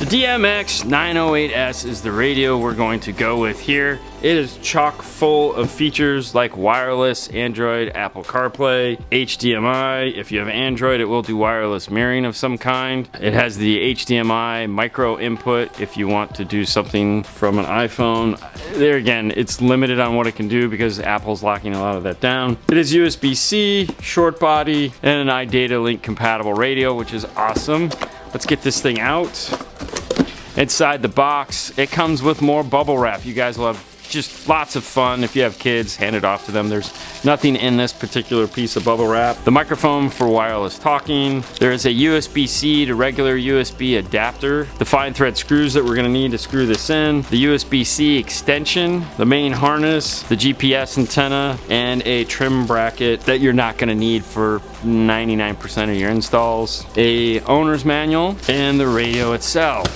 The DMX908s is the radio we're going to go with here. It is chock full of features like wireless, Android, Apple CarPlay, HDMI. If you have Android, it will do wireless mirroring of some kind. It has the HDMI micro input if you want to do something from an iPhone. There again, it's limited on what it can do because Apple's locking a lot of that down. It is USB-C, short body, and an iData Link compatible radio, which is awesome. Let's get this thing out. Inside the box, it comes with more bubble wrap. You guys will have just lots of fun. If you have kids, hand it off to them. There's nothing in this particular piece of bubble wrap. The microphone for wireless talking. There is a USB-C to regular USB adapter. The fine thread screws that we're gonna need to screw this in. The USB-C extension, the main harness, the GPS antenna, and a trim bracket that you're not gonna need for 99% of your installs. A owner's manual, and the radio itself.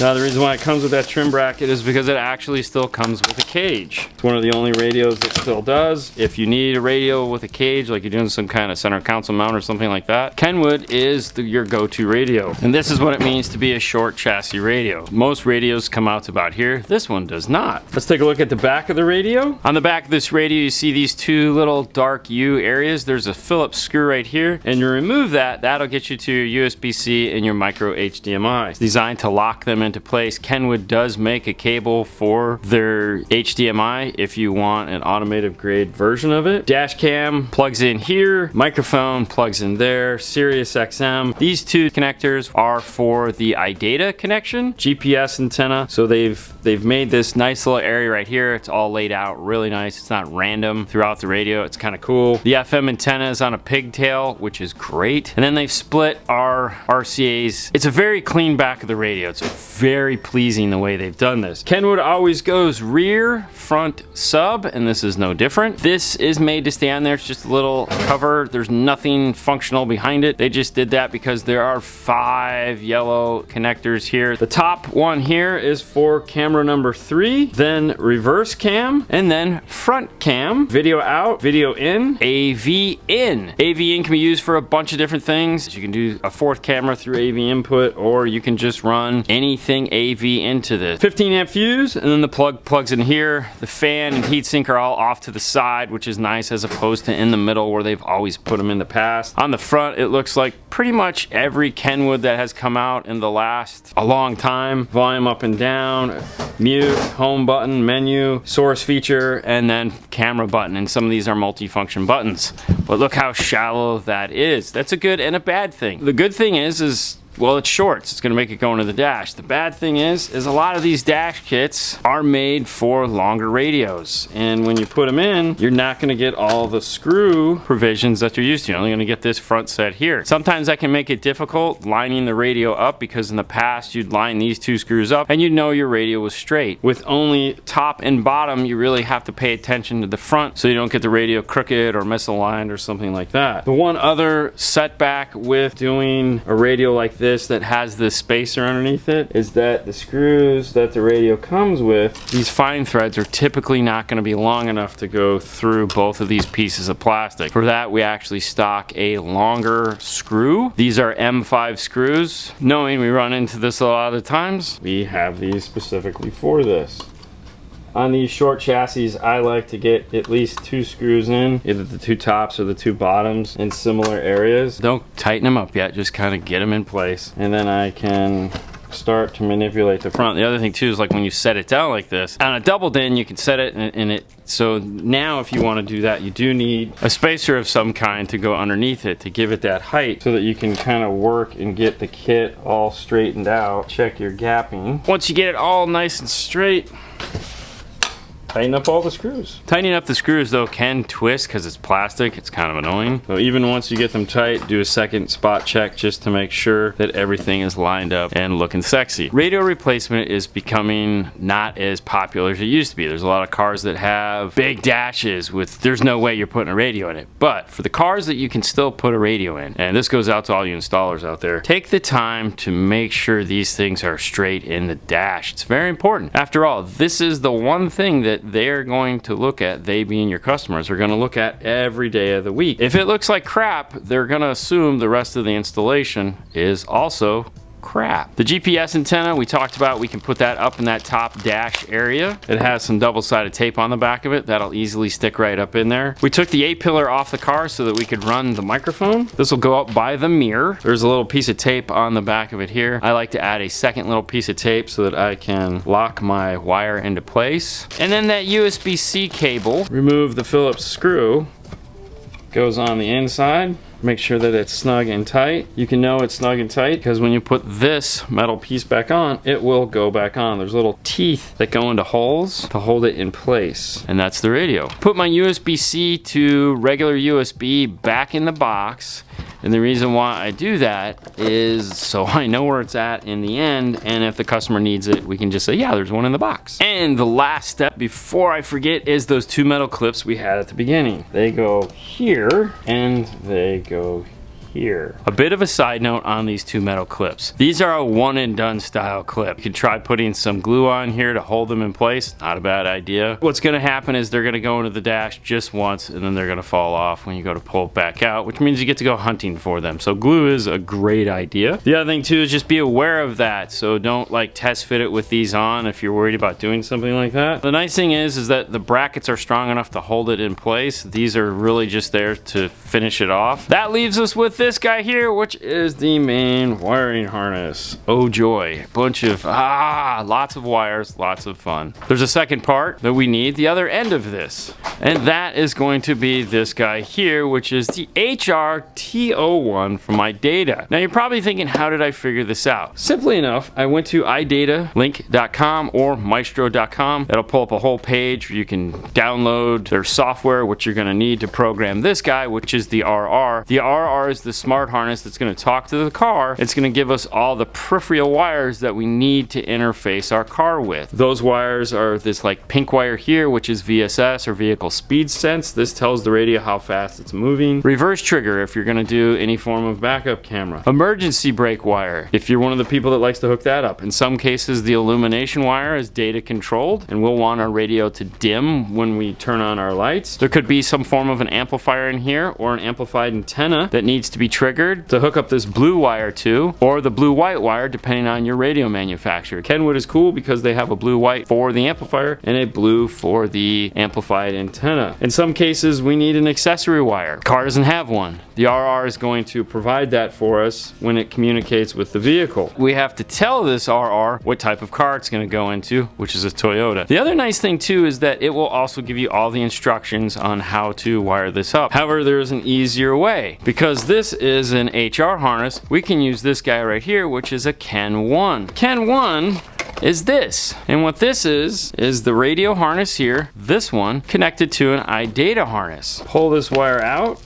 Now the reason why it comes with that trim bracket is because it actually still comes with a cage. It's one of the only radios that still does. If you need a radio with a cage, like you're doing some kind of center console mount or something like that, Kenwood is your go-to radio. And this is what it means to be a short chassis radio. Most radios come out to about here. This one does not. Let's take a look at the back of the radio. On the back of this radio, you see these two little dark U areas. There's a Phillips screw right here. And you remove that, that'll get you to your USB-C and your micro HDMI. It's designed to lock them into place. Kenwood does make a cable for their HDMI if you want an automotive grade version of it. Dash cam plugs in here, microphone plugs in there, Sirius XM. These two connectors are for the iData connection, GPS antenna. So they've made this nice little area right here. It's all laid out really nice. It's not random throughout the radio. It's kind of cool. The FM antenna is on a pigtail, which is great. And then they've split our RCAs. It's a very clean back of the radio. It's very pleasing the way they've done this. Kenwood always goes rear, front, sub, and this is no different. This is made to stay on there. It's just a little cover. There's nothing functional behind it. They just did that because there are 5 yellow connectors here. The top one here is for camera number 3, then reverse cam, and then front cam. Video out, video in, AV in. AV in can be used for a bunch of different things. You can do a 4th camera through AV input, or you can just run anything AV into this. 15 amp fuse, and then the plug plugs in here. The fan and heatsink are all off to the side, which is nice as opposed to in the middle where they've always put them in the past. On the front, it looks like pretty much every Kenwood that has come out in the last a long time. Volume up and down, mute, home button, menu, source feature, and then camera button. And some of these are multi-function buttons. But look how shallow that is. That's a good and a bad thing. The good thing is well, it's shorts. It's gonna make it go into the dash. The bad thing is a lot of these dash kits are made for longer radios. And when you put them in, you're not gonna get all the screw provisions that you're used to. You're only gonna get this front set here. Sometimes that can make it difficult lining the radio up because in the past you'd line these 2 screws up and you'd know your radio was straight. With only top and bottom, you really have to pay attention to the front so you don't get the radio crooked or misaligned or something like that. The one other setback with doing a radio like this that has this spacer underneath it is that the screws that the radio comes with, these fine threads are typically not going to be long enough to go through both of these pieces of plastic. For that, we actually stock a longer screw. These are M5 screws. Knowing we run into this a lot of times, we have these specifically for this. On these short chassis, I like to get at least 2 screws in, either the 2 tops or the 2 bottoms in similar areas. Don't tighten them up yet, just kind of get them in place. And then I can start to manipulate the front. The other thing too is like when you set it down like this, on a double din you can set it in it. So now if you want to do that, you do need a spacer of some kind to go underneath it to give it that height so that you can kind of work and get the kit all straightened out. Check your gapping. Once you get it all nice and straight, tighten up all the screws. Tightening up the screws though can twist because it's plastic. It's kind of annoying. So even once you get them tight, do a second spot check just to make sure that everything is lined up and looking sexy. Radio replacement is becoming not as popular as it used to be. There's a lot of cars that have big dashes with, there's no way you're putting a radio in it. But for the cars that you can still put a radio in, and this goes out to all you installers out there, take the time to make sure these things are straight in the dash. It's very important. After all, this is the one thing that that they're going to look at, they being your customers, are going to look at every day of the week. If it looks like crap, they're going to assume the rest of the installation is also crap. The GPS antenna we talked about, we can put that up in that top dash area. It has some double-sided tape on the back of it that'll easily stick right up in there. We took the A-pillar off the car so that we could run the microphone. This will go up by the mirror. There's a little piece of tape on the back of it here. I like to add a second little piece of tape so that I can lock my wire into place. And then that USB-C cable, remove the Phillips screw, goes on the inside. Make sure that it's snug and tight. You can know it's snug and tight because when you put this metal piece back on, it will go back on. There's little teeth that go into holes to hold it in place. And that's the radio. Put my USB-C to regular USB back in the box. And the reason why I do that is so I know where it's at in the end, and if the customer needs it, we can just say, yeah, there's one in the box. And the last step before I forget is those two metal clips we had at the beginning. They go here and they go here. A bit of a side note on these two metal clips. These are a one and done style clip. You can try putting some glue on here to hold them in place. Not a bad idea. What's gonna happen is they're gonna go into the dash just once and then they're gonna fall off when you go to pull it back out, which means you get to go hunting for them. So glue is a great idea. The other thing too is just be aware of that. So don't like test fit it with these on if you're worried about doing something like that. The nice thing is that the brackets are strong enough to hold it in place. These are really just there to finish it off. That leaves us with this guy here, which is the main wiring harness. Oh joy, bunch of lots of wires, lots of fun. There's a second part that we need, the other end of this, and that is going to be this guy here, which is the HRT01 from iData. Now you're probably thinking, how did I figure this out? Simply enough, I went to idatalink.com or maestro.com. That'll pull up a whole page where you can download their software, which you're going to need to program this guy, which is the RR. The RR is the smart harness that's going to talk to the car. It's going to give us all the peripheral wires that we need to interface our car with. Those wires are this like pink wire here, which is VSS or vehicle speed sense. This tells the radio how fast it's moving. Reverse trigger if you're going to do any form of backup camera. Emergency brake wire if you're one of the people that likes to hook that up. In some cases the illumination wire is data controlled and we'll want our radio to dim when we turn on our lights. There could be some form of an amplifier in here or an amplified antenna that needs to be triggered to hook up this blue wire to, or the blue-white wire depending on your radio manufacturer. Kenwood is cool because they have a blue-white for the amplifier and a blue for the amplified antenna. In some cases we need an accessory wire. Car doesn't have one. The RR is going to provide that for us when it communicates with the vehicle. We have to tell this RR what type of car it's going to go into, which is a Toyota. The other nice thing too is that it will also give you all the instructions on how to wire this up. However, there is an easier way. Because this is an HR harness, we can use this guy right here, which is a Kenwood. Kenwood is this, and what this is the radio harness here, this one connected to an iData harness. Pull this wire out.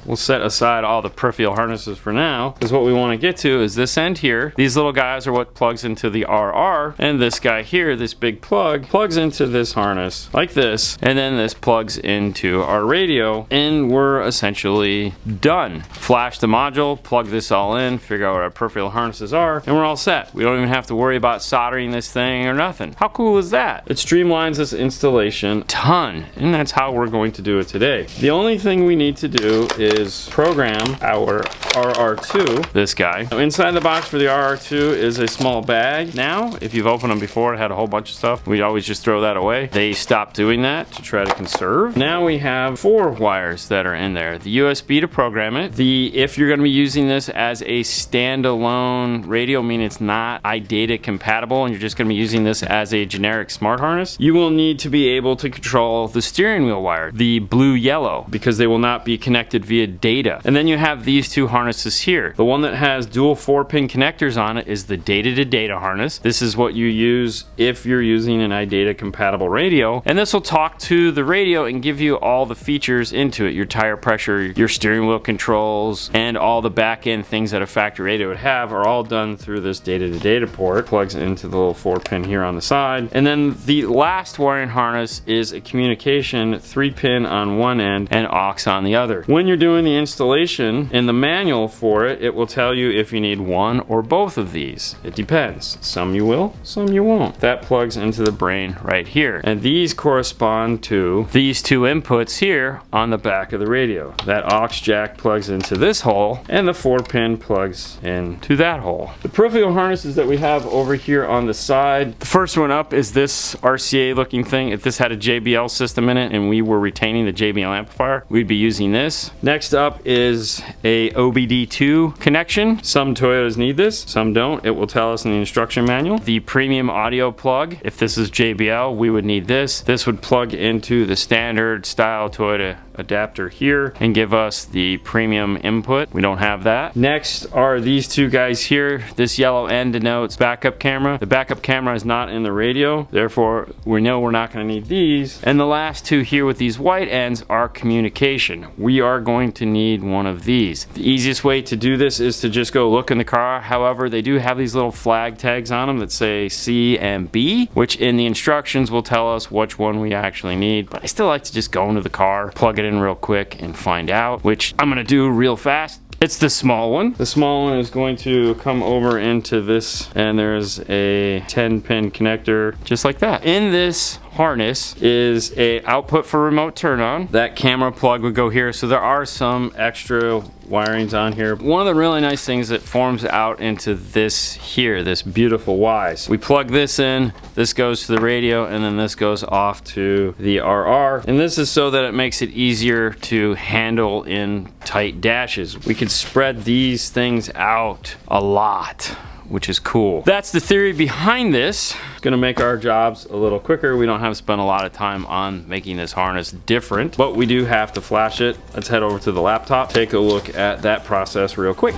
We'll set aside all the peripheral harnesses for now, because what we want to get to is this end here. These little guys are what plugs into the RR, and this guy here, this big plug, plugs into this harness like this, and then this plugs into our radio, and we're essentially done. Flash the module, plug this all in, figure out what our peripheral harnesses are, and we're all set. We don't even have to worry about soldering this thing or nothing. How cool is that? It streamlines this installation a ton, and that's how we're going to do it today. The only thing we need to do is program our RR2, this guy. Now, inside the box for the RR2 is a small bag. Now, if you've opened them before, it had a whole bunch of stuff. We always just throw that away. They stopped doing that to try to conserve. Now we have 4 wires that are in there. The USB to program it. If you're going to be using this as a standalone radio, meaning it's not iData compatible and you're just going to be using this as a generic smart harness, you will need to be able to control the steering wheel wire, the blue-yellow, because they will not be connected via data. And then you have these two harnesses here. The one that has dual 4-pin connectors on it is the data to data harness. This is what you use if you're using an iData compatible radio, and this will talk to the radio and give you all the features into it, your tire pressure, your steering wheel controls, and all the back end things that a factory radio would have are all done through this data to data port. Plugs into the little 4-pin here on the side. And then the last wiring harness is a communication 3-pin on one end and aux on the other. When you're doing doing the installation, in the manual for it, it will tell you if you need one or both of these. It depends. Some you will, some you won't. That plugs into the brain right here. And these correspond to these two inputs here on the back of the radio. That aux jack plugs into this hole, and the 4-pin plugs into that hole. The peripheral harnesses that we have over here on the side, the first one up is this RCA looking thing. If this had a JBL system in it and we were retaining the JBL amplifier, we'd be using this. Next up is a OBD2 connection. Some Toyotas need this, some don't. It will tell us in the instruction manual. The premium audio plug, if this is JBL, we would need this. This would plug into the standard style Toyota adapter here and give us the premium input. We don't have that. Next are these two guys here. This yellow end denotes backup camera. The backup camera is not in the radio, therefore we know we're not going to need these. And the last two here with these white ends are communication. We are going to need one of these. The easiest way to do this is to just go look in the car. However, they do have these little flag tags on them that say C and B, which in the instructions will tell us which one we actually need. But I still like to just go into the car, plug it in real quick and find out, which I'm gonna do real fast. It's the small one. The small one is going to come over into this, and there's a 10-pin connector just like that. In this harness is a output for remote turn on. That camera plug would go here, so there are some extra wirings on here. One of the really nice things that forms out into this here, this beautiful Y. So we plug this in, this goes to the radio, and then this goes off to the RR. And this is so that it makes it easier to handle in tight dashes. We could spread these things out a lot, which is cool. That's the theory behind this. It's gonna make our jobs a little quicker. We don't have to spend a lot of time on making this harness different, but we do have to flash it. Let's head over to the laptop, take a look at that process real quick.